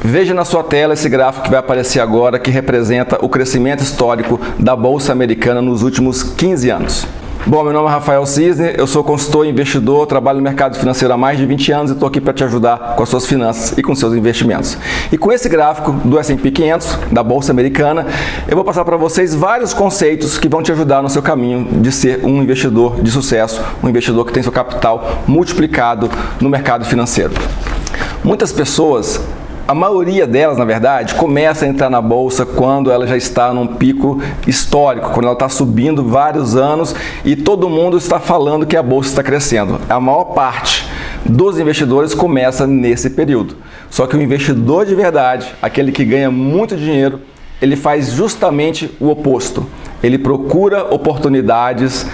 Veja na sua tela esse gráfico que vai aparecer agora, que representa o crescimento histórico da Bolsa Americana nos últimos 15 anos. Bom, meu nome é Rafael Cisne, eu sou consultor e investidor, trabalho no mercado financeiro há mais de 20 anos e estou aqui para te ajudar com as suas finanças e com seus investimentos. E com esse gráfico do S&P 500, da Bolsa Americana, eu vou passar para vocês vários conceitos que vão te ajudar no seu caminho de ser um investidor de sucesso, um investidor que tem seu capital multiplicado no mercado financeiro. Muitas pessoas, a maioria delas, na verdade, começa a entrar na bolsa quando ela já está num pico histórico, quando ela está subindo vários anos e todo mundo está falando que a bolsa está crescendo. A maior parte dos investidores começa nesse período. Só que o investidor de verdade, aquele que ganha muito dinheiro, ele faz justamente o oposto. Ele procura oportunidades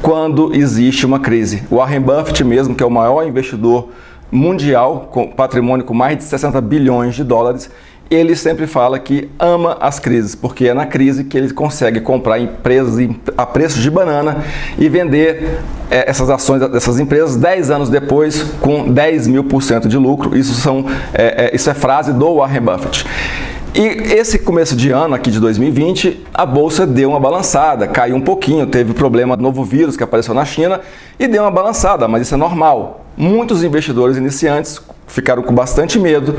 quando existe uma crise. O Warren Buffett mesmo, que é o maior investidor mundial, com patrimônio com mais de 60 bilhões de dólares, ele sempre fala que ama as crises, porque é na crise que ele consegue comprar empresas a preço de banana e vender essas ações dessas empresas 10 anos depois com 10.000% de lucro. Isso é frase do Warren Buffett. E esse começo de ano aqui de 2020, a bolsa deu uma balançada, caiu um pouquinho, teve problema do novo vírus que apareceu na China e deu uma balançada, mas isso é normal. Muitos investidores iniciantes ficaram com bastante medo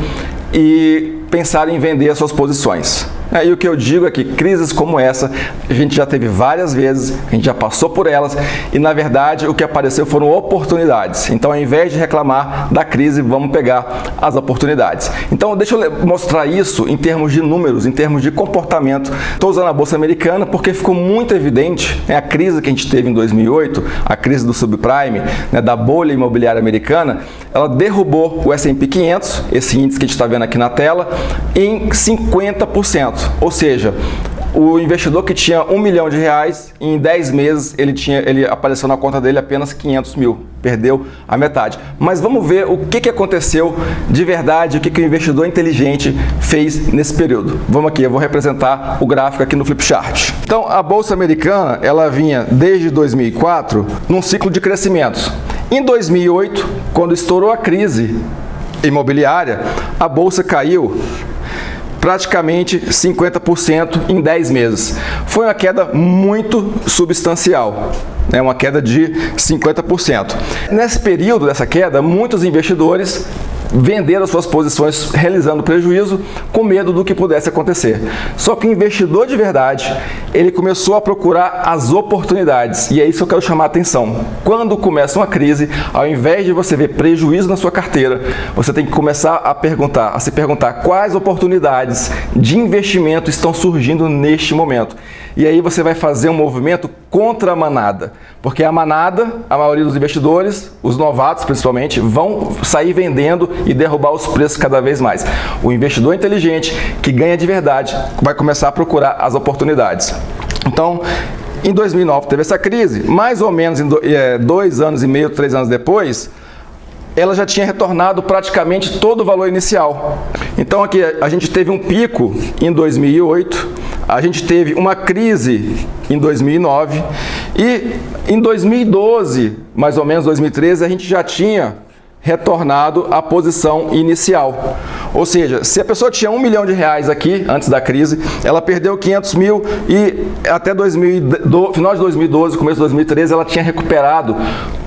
e pensaram em vender as suas posições. E o que eu digo é que crises como essa, a gente já teve várias vezes, a gente já passou por elas e, na verdade, o que apareceu foram oportunidades. Então, ao invés de reclamar da crise, vamos pegar as oportunidades. Então, deixa eu mostrar isso em termos de números, em termos de comportamento. Estou usando a Bolsa Americana porque ficou muito evidente, a crise que a gente teve em 2008, a crise do subprime, da bolha imobiliária americana, ela derrubou o S&P 500, esse índice que a gente está vendo aqui na tela, em 50%. Ou seja, o investidor que tinha R$1 milhão, em 10 meses ele apareceu na conta dele apenas 500 mil, perdeu a metade. Mas vamos ver o que aconteceu de verdade, o que o investidor inteligente fez nesse período. Vamos aqui, eu vou representar o gráfico aqui no Flipchart. Então, a Bolsa Americana, ela vinha desde 2004 num ciclo de crescimentos. Em 2008, quando estourou a crise imobiliária, a Bolsa caiu praticamente 50% em 10 meses. Foi uma queda muito substancial, uma queda de 50%. Nesse período dessa queda, muitos investidores venderam suas posições realizando prejuízo com medo do que pudesse acontecer. Só que o investidor de verdade, ele começou a procurar as oportunidades e é isso que eu quero chamar a atenção. Quando começa uma crise, ao invés de você ver prejuízo na sua carteira, você tem que começar a se perguntar quais oportunidades de investimento estão surgindo neste momento. E aí você vai fazer um movimento contra a manada, porque a manada, a maioria dos investidores, os novatos principalmente, vão sair vendendo e derrubar os preços cada vez mais. O investidor inteligente, que ganha de verdade, vai começar a procurar as oportunidades. Então, em 2009 teve essa crise, mais ou menos em 2 anos e meio, 3 anos depois, ela já tinha retornado praticamente todo o valor inicial. Então aqui a gente teve um pico em 2008, a gente teve uma crise em 2009 e em 2012, mais ou menos 2013, a gente já tinha retornado à posição inicial. Ou seja, se a pessoa tinha R$1 milhão aqui, antes da crise, ela perdeu 500 mil e até final de 2012, começo de 2013, ela tinha recuperado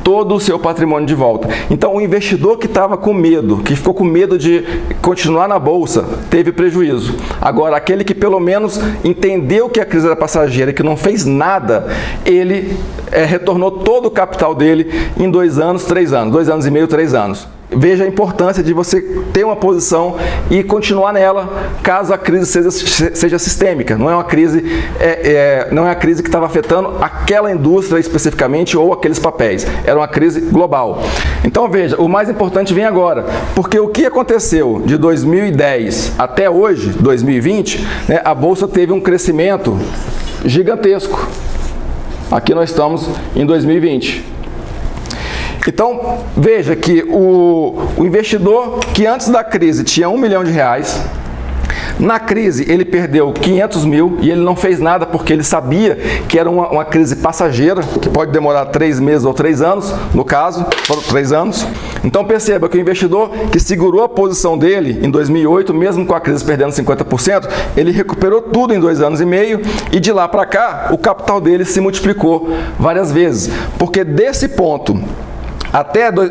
todo o seu patrimônio de volta. Então, o investidor que estava com medo, que ficou com medo de continuar na bolsa, teve prejuízo. Agora, aquele que pelo menos entendeu que a crise era passageira e que não fez nada, ele retornou todo o capital dele em 2 anos, 3 anos, 2 anos e meio, 3 anos. Veja a importância de você ter uma posição e continuar nela caso a crise seja sistêmica. Não é uma crise, não é a crise que estava afetando aquela indústria especificamente ou aqueles papéis. Era uma crise global. Então veja, o mais importante vem agora, porque o que aconteceu de 2010 até hoje, 2020, a bolsa teve um crescimento gigantesco. Aqui nós estamos em 2020. Então, veja que o investidor que antes da crise tinha R$1 milhão, Na crise, ele perdeu 500 mil e ele não fez nada porque ele sabia que era uma crise passageira, que pode demorar 3 meses ou 3 anos, no caso, foram 3 anos. Então perceba que o investidor que segurou a posição dele em 2008, mesmo com a crise perdendo 50%, ele recuperou tudo em 2 anos e meio e de lá para cá, o capital dele se multiplicou várias vezes, porque desse ponto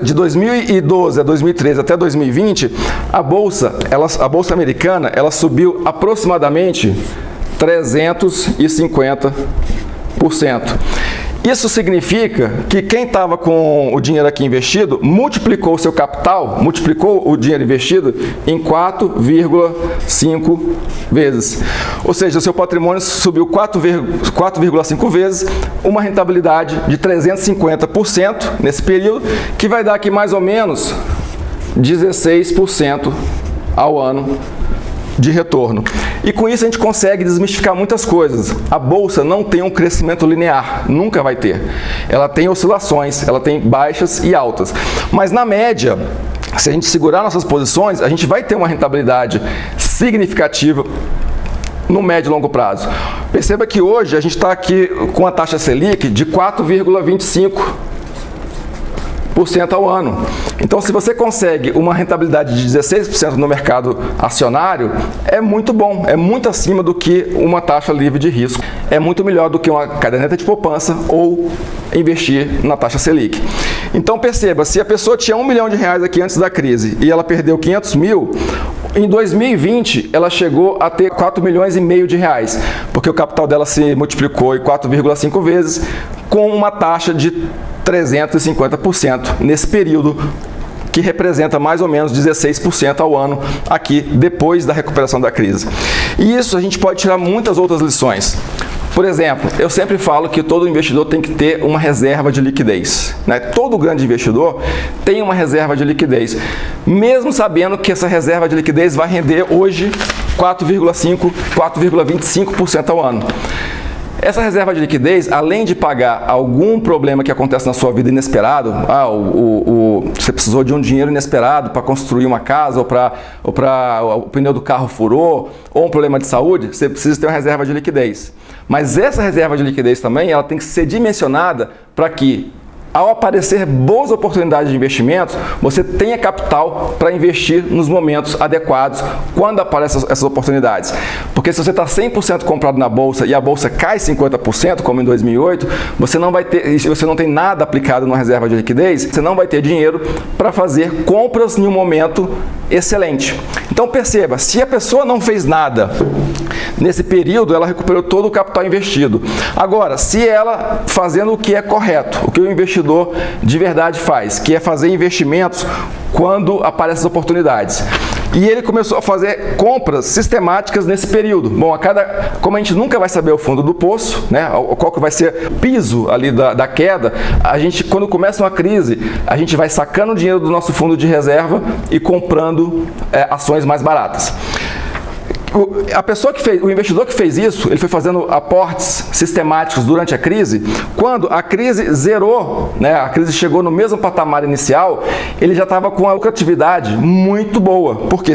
de 2012 a 2013 até 2020, a bolsa americana, ela subiu aproximadamente 350%. Isso significa que quem estava com o dinheiro aqui investido multiplicou o seu capital, multiplicou o dinheiro investido em 4,5 vezes. Ou seja, o seu patrimônio subiu 4,5 vezes, uma rentabilidade de 350% nesse período, que vai dar aqui mais ou menos 16% ao ano de retorno. E com isso a gente consegue desmistificar muitas coisas. A bolsa não tem um crescimento linear, nunca vai ter. Ela tem oscilações, ela tem baixas e altas. Mas na média, se a gente segurar nossas posições, a gente vai ter uma rentabilidade significativa no médio e longo prazo. Perceba que hoje a gente está aqui com a taxa Selic de 4,25% ao ano. Então, se você consegue uma rentabilidade de 16% no mercado acionário, é muito bom, é muito acima do que uma taxa livre de risco. É muito melhor do que uma caderneta de poupança ou investir na taxa Selic. Então, perceba, se a pessoa tinha R$1 milhão aqui antes da crise e ela perdeu 500 mil, em 2020 ela chegou a ter R$4,5 milhões, porque o capital dela se multiplicou em 4,5 vezes com uma taxa de 350% nesse período, que representa mais ou menos 16% ao ano aqui depois da recuperação da crise. E isso a gente pode tirar muitas outras lições. Por exemplo, eu sempre falo que todo investidor tem que ter uma reserva de liquidez, né? Todo grande investidor tem uma reserva de liquidez, mesmo sabendo que essa reserva de liquidez vai render hoje 4,25% ao ano. Essa reserva de liquidez, além de pagar algum problema que acontece na sua vida inesperado, você precisou de um dinheiro inesperado para construir uma casa, ou para o pneu do carro furou, ou um problema de saúde, você precisa ter uma reserva de liquidez. Mas essa reserva de liquidez também, ela tem que ser dimensionada para que, ao aparecer boas oportunidades de investimentos, você tenha capital para investir nos momentos adequados quando aparecem essas oportunidades. Porque se você está 100% comprado na bolsa e a bolsa cai 50%, como em 2008, você não vai ter, e se você não tem nada aplicado numa reserva de liquidez, você não vai ter dinheiro para fazer compras em um momento excelente. Então perceba, se a pessoa não fez nada nesse período, ela recuperou todo o capital investido. Agora, se ela fazendo o que é correto, o que o investidor de verdade faz, que é fazer investimentos quando aparecem as oportunidades. E ele começou a fazer compras sistemáticas nesse período. Bom, como a gente nunca vai saber o fundo do poço, né, qual que vai ser o piso ali da queda, a gente, quando começa uma crise, a gente vai sacando o dinheiro do nosso fundo de reserva e comprando ações mais baratas. O investidor que fez isso, ele foi fazendo aportes sistemáticos durante a crise. Quando a crise zerou, né, a crise chegou no mesmo patamar inicial, ele já estava com a lucratividade muito boa. Porque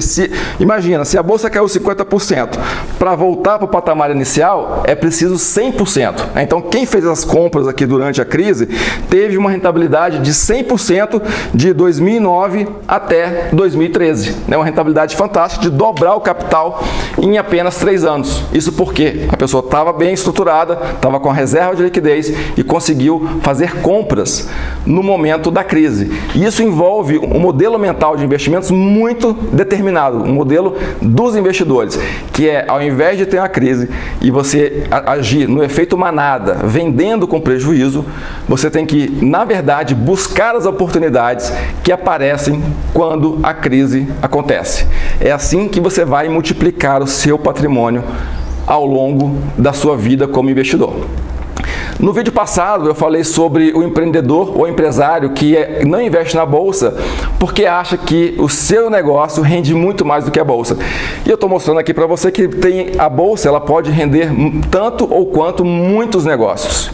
imagina, se a bolsa caiu 50%, para voltar para o patamar inicial é preciso 100%. Então quem fez as compras aqui durante a crise teve uma rentabilidade de 100% de 2009 até 2013. Né, uma rentabilidade fantástica de dobrar o capital em apenas 3 anos. Isso porque a pessoa estava bem estruturada, estava com a reserva de liquidez e conseguiu fazer compras no momento da crise. E isso envolve um modelo mental de investimentos muito determinado, um modelo dos investidores, que é, ao invés de ter uma crise e você agir no efeito manada, vendendo com prejuízo, você tem que, na verdade, buscar as oportunidades que aparecem quando a crise acontece. É assim que você vai multiplicar o seu patrimônio ao longo da sua vida como investidor. No vídeo passado eu falei sobre o empreendedor ou empresário que não investe na bolsa porque acha que o seu negócio rende muito mais do que a bolsa. E eu estou mostrando aqui para você que a bolsa ela pode render tanto ou quanto muitos negócios.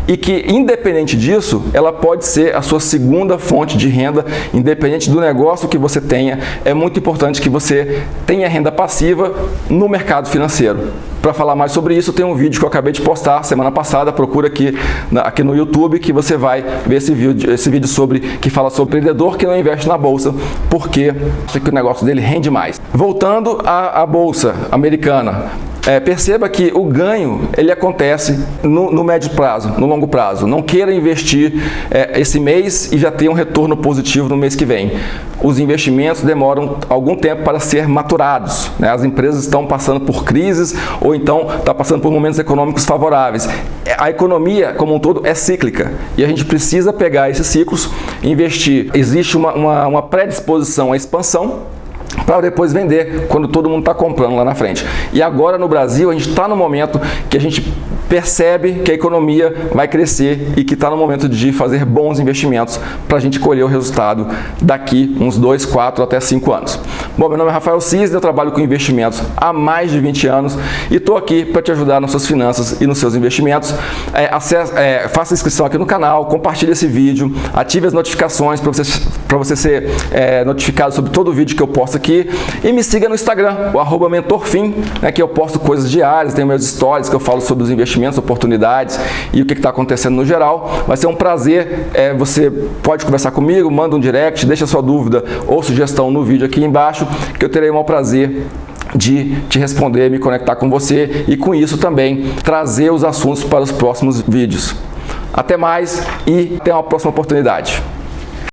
e que, independente disso, ela pode ser a sua segunda fonte de renda, independente do negócio que você tenha. É muito importante que você tenha renda passiva no mercado financeiro. Para falar mais sobre isso, tem um vídeo que eu acabei de postar semana passada, procura aqui no YouTube que você vai ver esse vídeo que fala sobre o empreendedor que não investe na bolsa, porque o negócio dele rende mais. Voltando à bolsa americana, perceba que o ganho ele acontece no médio prazo, no longo prazo. Não queira investir esse mês e já ter um retorno positivo no mês que vem. Os investimentos demoram algum tempo para ser maturados, né? As empresas estão passando por crises ou então estão passando por momentos econômicos favoráveis. A economia como um todo é cíclica e a gente precisa pegar esses ciclos e investir. Existe uma predisposição à expansão para depois vender quando todo mundo está comprando lá na frente. E agora no Brasil a gente está no momento que a gente percebe que a economia vai crescer e que está no momento de fazer bons investimentos para a gente colher o resultado daqui uns 2, 4 até 5 anos. Bom, meu nome é Rafael Cisne, eu trabalho com investimentos há mais de 20 anos e estou aqui para te ajudar nas suas finanças e nos seus investimentos. Faça inscrição aqui no canal, compartilhe esse vídeo, ative as notificações para você ser notificado sobre todo o vídeo que eu posto aqui e me siga no Instagram, o @mentorfim, né, que eu posto coisas diárias, tem meus stories que eu falo sobre os investimentos, oportunidades e o que está acontecendo no geral. Vai ser um prazer, você pode conversar comigo, manda um direct, deixa sua dúvida ou sugestão no vídeo aqui embaixo, que eu terei o maior prazer de te responder, me conectar com você e com isso também trazer os assuntos para os próximos vídeos. Até mais e até uma próxima oportunidade.